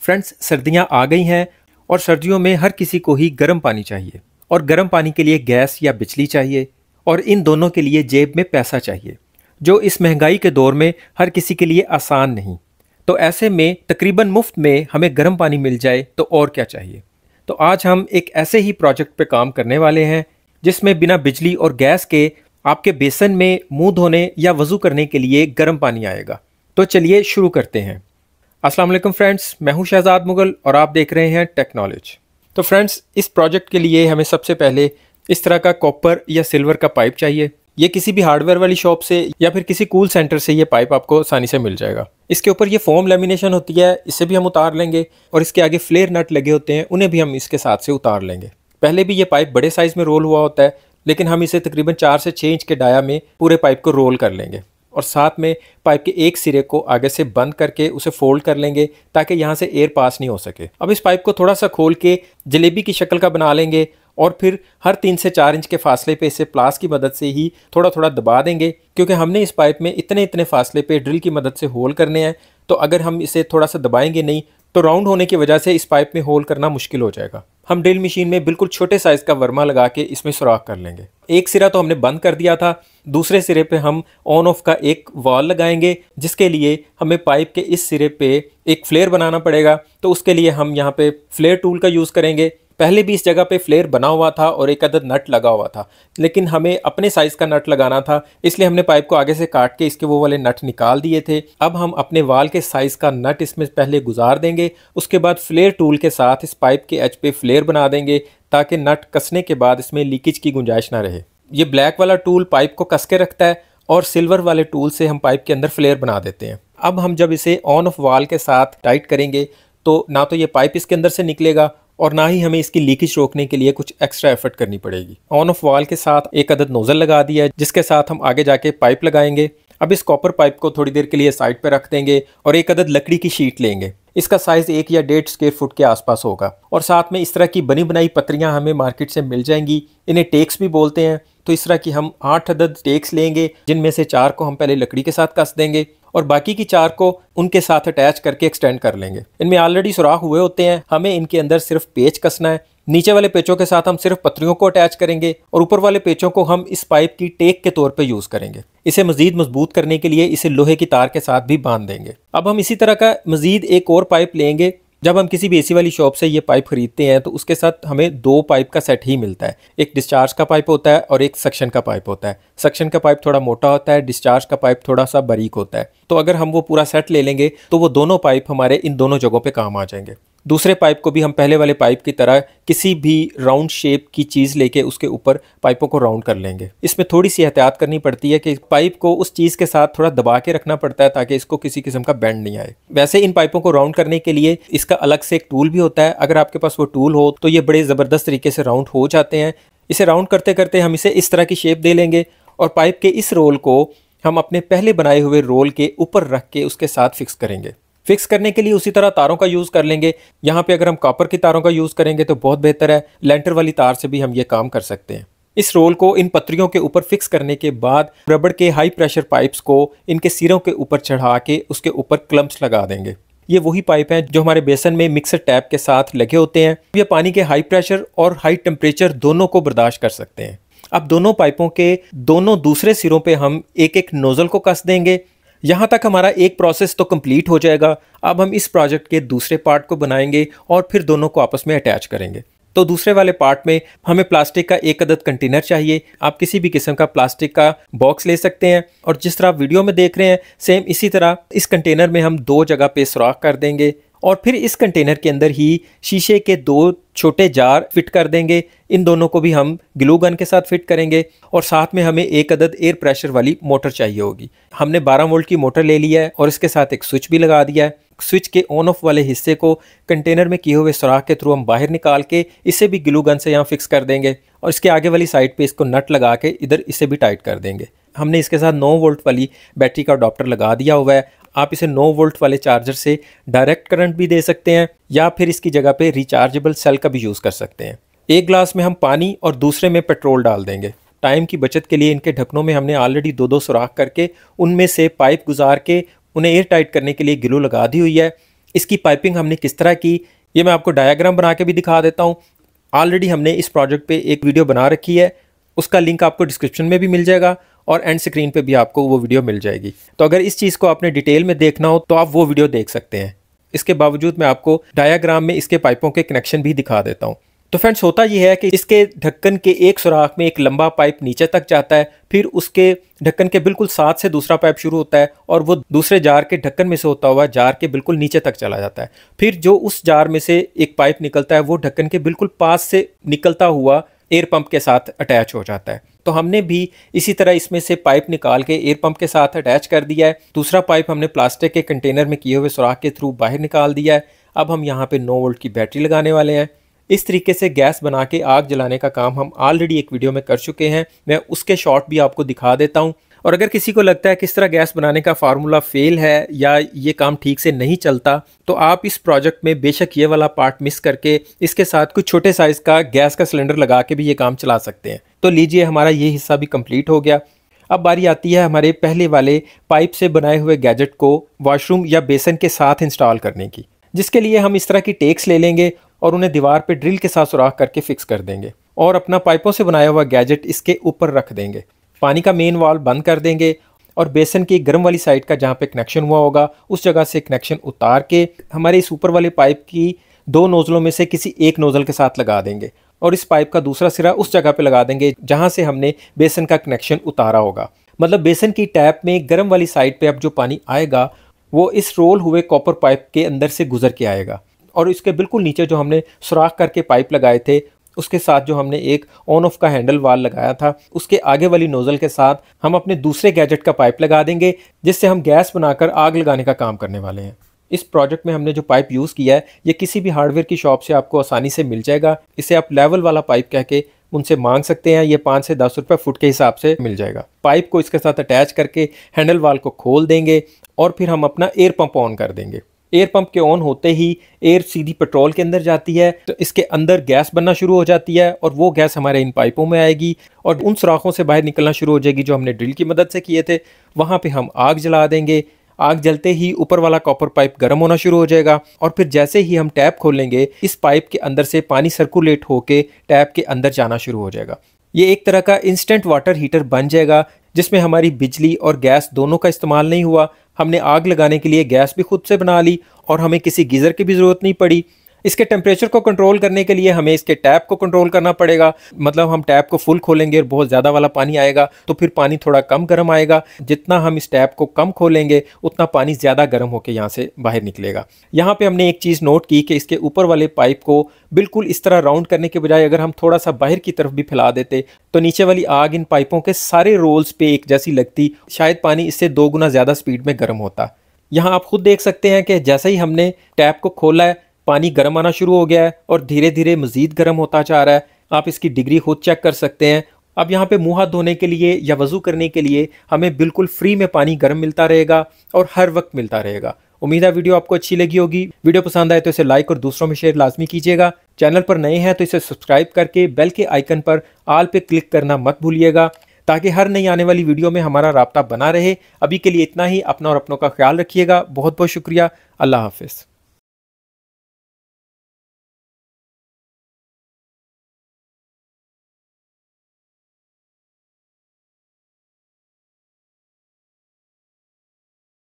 Friends, सर्दियां आ गई हैं और सर्दियों में हर किसी को ही गर्म पानी चाहिए और गर्म पानी के लिए गैस या बिजली चाहिए और इन दोनों के लिए जेब में पैसा चाहिए, जो इस महंगाई के दौर में हर किसी के लिए आसान नहीं। तो ऐसे में तकरीबन मुफ्त में हमें गर्म पानी मिल जाए तो और क्या चाहिए। तो आज हम एक ऐसे ही प्रोजेक्ट पे काम करने वाले हैं जिसमें बिना बिजली और गैस के आपके बेसन में मुंह धोने या वज़ू करने के लिए गर्म पानी आएगा। तो चलिए शुरू करते हैं। अस्सलाम वालेकुम फ्रेंड्स, मैं हूं शहजाद मुगल और आप देख रहे हैं टेक नॉलेज। तो फ्रेंड्स, इस प्रोजेक्ट के लिए हमें सबसे पहले इस तरह का कॉपर या सिल्वर का पाइप चाहिए। ये किसी भी हार्डवेयर वाली शॉप से या फिर किसी कूल सेंटर से ये पाइप आपको आसानी से मिल जाएगा। इसके ऊपर ये फोम लेमिनेशन होती है, इसे भी हम उतार लेंगे और इसके आगे फ्लेयर नट लगे होते हैं, उन्हें भी हम इसके साथ से उतार लेंगे। पहले भी ये पाइप बड़े साइज़ में रोल हुआ होता है, लेकिन हम इसे तकरीबन 4 से 6 इंच के डाया में पूरे पाइप को रोल कर लेंगे और साथ में पाइप के एक सिरे को आगे से बंद करके उसे फोल्ड कर लेंगे ताकि यहाँ से एयर पास नहीं हो सके। अब इस पाइप को थोड़ा सा खोल के जलेबी की शक्ल का बना लेंगे और फिर हर 3 से 4 इंच के फासले पे इसे प्लास की मदद से ही थोड़ा थोड़ा दबा देंगे, क्योंकि हमने इस पाइप में इतने इतने फासले पे ड्रिल की मदद से होल करने हैं। तो अगर हम इसे थोड़ा सा दबाएंगे नहीं तो राउंड होने की वजह से इस पाइप में होल करना मुश्किल हो जाएगा। हम ड्रिल मशीन में बिल्कुल छोटे साइज़ का वर्मा लगा के इसमें सुराख कर लेंगे। एक सिरा तो हमने बंद कर दिया था, दूसरे सिरे पे हम ऑन ऑफ का एक वॉल लगाएंगे, जिसके लिए हमें पाइप के इस सिरे पे एक फ्लेयर बनाना पड़ेगा। तो उसके लिए हम यहाँ पे फ्लेयर टूल का यूज़ करेंगे। पहले भी इस जगह पे फ्लेयर बना हुआ था और एक अदद नट लगा हुआ था, लेकिन हमें अपने साइज़ का नट लगाना था, इसलिए हमने पाइप को आगे से काट के इसके वो वाले नट निकाल दिए थे। अब हम अपने वाल के साइज़ का नट इसमें पहले गुजार देंगे, उसके बाद फ्लेयर टूल के साथ इस पाइप के एज पे फ्लेयर बना देंगे ताकि नट कसने के बाद इसमें लीकेज की गुंजाइश ना रहे। ये ब्लैक वाला टूल पाइप को कस के रखता है और सिल्वर वाले टूल से हम पाइप के अंदर फ्लेयर बना देते हैं। अब हम जब इसे ऑन ऑफ वाल के साथ टाइट करेंगे तो ना तो ये पाइप इसके अंदर से निकलेगा और ना ही हमें इसकी लीकेज रोकने के लिए कुछ एक्स्ट्रा एफर्ट करनी पड़ेगी। ऑन ऑफ वाल के साथ एक अदद नोजल लगा दिया है, जिसके साथ हम आगे जाके पाइप लगाएंगे। अब इस कॉपर पाइप को थोड़ी देर के लिए साइड पे रख देंगे और एक अदद लकड़ी की शीट लेंगे। इसका साइज़ 1 या 1.5 स्क्वायर फुट के आसपास होगा और साथ में इस तरह की बनी बनाई पत्रियां हमें मार्केट से मिल जाएंगी। इन्हें टेक्स भी बोलते हैं। तो इस तरह की हम 8 अदद टेक्स लेंगे, जिनमें से 4 को हम पहले लकड़ी के साथ कस देंगे और बाकी की 4 को उनके साथ अटैच करके एक्सटेंड कर लेंगे। इनमें ऑलरेडी सुराख हुए होते हैं, हमें इनके अंदर सिर्फ पेच कसना है। नीचे वाले पेचों के साथ हम सिर्फ पत्रियों को अटैच करेंगे और ऊपर वाले पेचों को हम इस पाइप की टेक के तौर पे यूज़ करेंगे। इसे मजीद मजबूत करने के लिए इसे लोहे की तार के साथ भी बांध देंगे। अब हम इसी तरह का मजीद एक और पाइप लेंगे। जब हम किसी भी एसी वाली शॉप से ये पाइप खरीदते हैं तो उसके साथ हमें 2 पाइप का सेट ही मिलता है। एक डिस्चार्ज का पाइप होता है और एक सक्शन का पाइप होता है। सक्शन का पाइप थोड़ा मोटा होता है, डिस्चार्ज का पाइप थोड़ा सा बारीक होता है। तो अगर हम वो पूरा सेट ले लेंगे तो वो दोनों पाइप हमारे इन दोनों जगहों पे काम आ जाएंगे। दूसरे पाइप को भी हम पहले वाले पाइप की तरह किसी भी राउंड शेप की चीज़ लेके उसके ऊपर पाइपों को राउंड कर लेंगे। इसमें थोड़ी सी एहतियात करनी पड़ती है कि पाइप को उस चीज़ के साथ थोड़ा दबा के रखना पड़ता है ताकि इसको किसी किस्म का बेंड नहीं आए। वैसे इन पाइपों को राउंड करने के लिए इसका अलग से एक टूल भी होता है। अगर आपके पास वो टूल हो तो ये बड़े ज़बरदस्त तरीके से राउंड हो जाते हैं। इसे राउंड करते करते हम इसे इस तरह की शेप दे लेंगे और पाइप के इस रोल को हम अपने पहले बनाए हुए रोल के ऊपर रख के उसके साथ फिक्स करेंगे। फिक्स करने के लिए उसी तरह तारों का यूज़ कर लेंगे। यहाँ पे अगर हम कॉपर की तारों का यूज़ करेंगे तो बहुत बेहतर है, लेंटर वाली तार से भी हम ये काम कर सकते हैं। इस रोल को इन पत्रियों के ऊपर फिक्स करने के बाद रबड़ के हाई प्रेशर पाइप्स को इनके सिरों के ऊपर चढ़ा के उसके ऊपर क्लम्प्स लगा देंगे। ये वही पाइप हैं जो हमारे बेसन में मिक्सर टैप के साथ लगे होते हैं। ये पानी के हाई प्रेशर और हाई टेम्परेचर दोनों को बर्दाश्त कर सकते हैं। अब दोनों पाइपों के दोनों दूसरे सिरों पे हम एक एक नोज़ल को कस देंगे। यहाँ तक हमारा एक प्रोसेस तो कंप्लीट हो जाएगा। अब हम इस प्रोजेक्ट के दूसरे पार्ट को बनाएंगे और फिर दोनों को आपस में अटैच करेंगे। तो दूसरे वाले पार्ट में हमें प्लास्टिक का एक अदद कंटेनर चाहिए। आप किसी भी किस्म का प्लास्टिक का बॉक्स ले सकते हैं और जिस तरह आप वीडियो में देख रहे हैं सेम इसी तरह इस कंटेनर में हम 2 जगह पे सुराख कर देंगे और फिर इस कंटेनर के अंदर ही शीशे के 2 छोटे जार फिट कर देंगे। इन दोनों को भी हम ग्लू गन के साथ फिट करेंगे और साथ में हमें एक अदद एयर प्रेशर वाली मोटर चाहिए होगी। हमने 12 वोल्ट की मोटर ले लिया है और इसके साथ एक स्विच भी लगा दिया है। स्विच के ऑन ऑफ वाले हिस्से को कंटेनर में किए हुए सुराख के थ्रू हम बाहर निकाल के इसे भी ग्लू गन से यहाँ फिक्स कर देंगे और इसके आगे वाली साइड पे इसको नट लगा के इधर इसे भी टाइट कर देंगे। हमने इसके साथ 9 वोल्ट वाली बैटरी का अडॉप्टर लगा दिया हुआ है। आप इसे 9 वोल्ट वाले चार्जर से डायरेक्ट करंट भी दे सकते हैं या फिर इसकी जगह पे रिचार्जेबल सेल का भी यूज़ कर सकते हैं। एक ग्लास में हम पानी और दूसरे में पेट्रोल डाल देंगे। टाइम की बचत के लिए इनके ढक्कनों में हमने ऑलरेडी 2-2 सुराख करके उनमें से पाइप गुजार के उन्हें एयर टाइट करने के लिए ग्लू लगा दी हुई है। इसकी पाइपिंग हमने किस तरह की, ये मैं आपको डायग्राम बना के भी दिखा देता हूँ। ऑलरेडी हमने इस प्रोजेक्ट पे एक वीडियो बना रखी है, उसका लिंक आपको डिस्क्रिप्शन में भी मिल जाएगा और एंड स्क्रीन पे भी आपको वो वीडियो मिल जाएगी। तो अगर इस चीज़ को आपने डिटेल में देखना हो तो आप वो वीडियो देख सकते हैं। इसके बावजूद मैं आपको डायग्राम में इसके पाइपों के कनेक्शन भी दिखा देता हूँ। तो फ्रेंड्स, होता यह है कि इसके ढक्कन के एक सुराख में एक लंबा पाइप नीचे तक जाता है, फिर उसके ढक्कन के बिल्कुल साथ से दूसरा पाइप शुरू होता है और वो दूसरे जार के ढक्कन में से होता हुआ जार के बिल्कुल नीचे तक चला जाता है। फिर जो उस जार में से एक पाइप निकलता है वो ढक्कन के बिल्कुल पास से निकलता हुआ एयर पंप के साथ अटैच हो जाता है। तो हमने भी इसी तरह इसमें से पाइप निकाल के एयर पंप के साथ अटैच कर दिया है। दूसरा पाइप हमने प्लास्टिक के कंटेनर में किए हुए सुराख के थ्रू बाहर निकाल दिया है। अब हम यहाँ पे 9 वोल्ट की बैटरी लगाने वाले हैं। इस तरीके से गैस बना के आग जलाने का काम हम ऑलरेडी एक वीडियो में कर चुके हैं, मैं उसके शॉर्ट भी आपको दिखा देता हूं। और अगर किसी को लगता है किस तरह गैस बनाने का फार्मूला फेल है या ये काम ठीक से नहीं चलता, तो आप इस प्रोजेक्ट में बेशक ये वाला पार्ट मिस करके इसके साथ कुछ छोटे साइज का गैस का सिलेंडर लगा के भी ये काम चला सकते हैं। तो लीजिए, हमारा ये हिस्सा भी कंप्लीट हो गया। अब बारी आती है हमारे पहले वाले पाइप से बनाए हुए गैजेट को वॉशरूम या बेसन के साथ इंस्टॉल करने की, जिसके लिए हम इस तरह की टेक्स ले लेंगे और उन्हें दीवार पे ड्रिल के साथ सुराख करके फिक्स कर देंगे और अपना पाइपों से बनाया हुआ गैजेट इसके ऊपर रख देंगे। पानी का मेन वाल्व बंद कर देंगे और बेसन की गर्म वाली साइड का जहाँ पे कनेक्शन हुआ होगा उस जगह से कनेक्शन उतार के हमारे इस ऊपर वाले पाइप की 2 नोजलों में से किसी एक नोजल के साथ लगा देंगे और इस पाइप का दूसरा सिरा उस जगह पे लगा देंगे जहाँ से हमने बेसन का कनेक्शन उतारा होगा। मतलब बेसन की टैप में गर्म वाली साइड पे अब जो पानी आएगा वो इस रोल हुए कॉपर पाइप के अंदर से गुजर के आएगा और इसके बिल्कुल नीचे जो हमने सुराख करके पाइप लगाए थे उसके साथ जो हमने एक ऑन ऑफ का हैंडल वाल लगाया था उसके आगे वाली नोजल के साथ हम अपने दूसरे गैजेट का पाइप लगा देंगे, जिससे हम गैस बनाकर आग लगाने का काम करने वाले हैं। इस प्रोजेक्ट में हमने जो पाइप यूज़ किया है ये किसी भी हार्डवेयर की शॉप से आपको आसानी से मिल जाएगा। इसे आप लेवल वाला पाइप कह के उनसे मांग सकते हैं। ये 5 से 10 रुपये फुट के हिसाब से मिल जाएगा। पाइप को इसके साथ अटैच करके हैंडल वाल को खोल देंगे और फिर हम अपना एयर पंप ऑन कर देंगे। एयर पंप के ऑन होते ही एयर सीधी पेट्रोल के अंदर जाती है, तो इसके अंदर गैस बनना शुरू हो जाती है और वो गैस हमारे इन पाइपों में आएगी और उन सुराखों से बाहर निकलना शुरू हो जाएगी जो हमने ड्रिल की मदद से किए थे। वहाँ पे हम आग जला देंगे। आग जलते ही ऊपर वाला कॉपर पाइप गर्म होना शुरू हो जाएगा और फिर जैसे ही हम टैप खोलेंगे इस पाइप के अंदर से पानी सर्कुलेट होके टैप के अंदर जाना शुरू हो जाएगा। ये एक तरह का इंस्टेंट वाटर हीटर बन जाएगा जिसमें हमारी बिजली और गैस दोनों का इस्तेमाल नहीं हुआ। हमने आग लगाने के लिए गैस भी खुद से बना ली और हमें किसी गीज़र की भी ज़रूरत नहीं पड़ी। इसके टेम्परेचर को कंट्रोल करने के लिए हमें इसके टैप को कंट्रोल करना पड़ेगा। मतलब हम टैप को फुल खोलेंगे और बहुत ज़्यादा वाला पानी आएगा तो फिर पानी थोड़ा कम गर्म आएगा। जितना हम इस टैप को कम खोलेंगे उतना पानी ज़्यादा गर्म होकर यहाँ से बाहर निकलेगा। यहाँ पे हमने एक चीज़ नोट की कि इसके ऊपर वाले पाइप को बिल्कुल इस तरह राउंड करने के बजाय अगर हम थोड़ा सा बाहर की तरफ भी फैला देते तो नीचे वाली आग इन पाइपों के सारे रोल्स पे एक जैसी लगती, शायद पानी इससे 2 गुना ज़्यादा स्पीड में गर्म होता। यहाँ आप खुद देख सकते हैं कि जैसे ही हमने टैप को खोला है पानी गर्म आना शुरू हो गया है और धीरे धीरे मज़ीद गर्म होता जा रहा है। आप इसकी डिग्री खुद चेक कर सकते हैं। अब यहाँ पे मुँह हाथ धोने के लिए या वज़ू करने के लिए हमें बिल्कुल फ्री में पानी गर्म मिलता रहेगा और हर वक्त मिलता रहेगा। उम्मीद है वीडियो आपको अच्छी लगी होगी। वीडियो पसंद आए तो इसे लाइक और दूसरों में शेयर लाजमी कीजिएगा। चैनल पर नए हैं तो इसे सब्सक्राइब करके बेल के आइकन पर ऑल पे क्लिक करना मत भूलिएगा ताकि हर नई आने वाली वीडियो में हमारा राब्ता बना रहे। अभी के लिए इतना ही। अपना और अपनों का ख्याल रखिएगा। बहुत बहुत शुक्रिया। अल्लाह हाफिज़।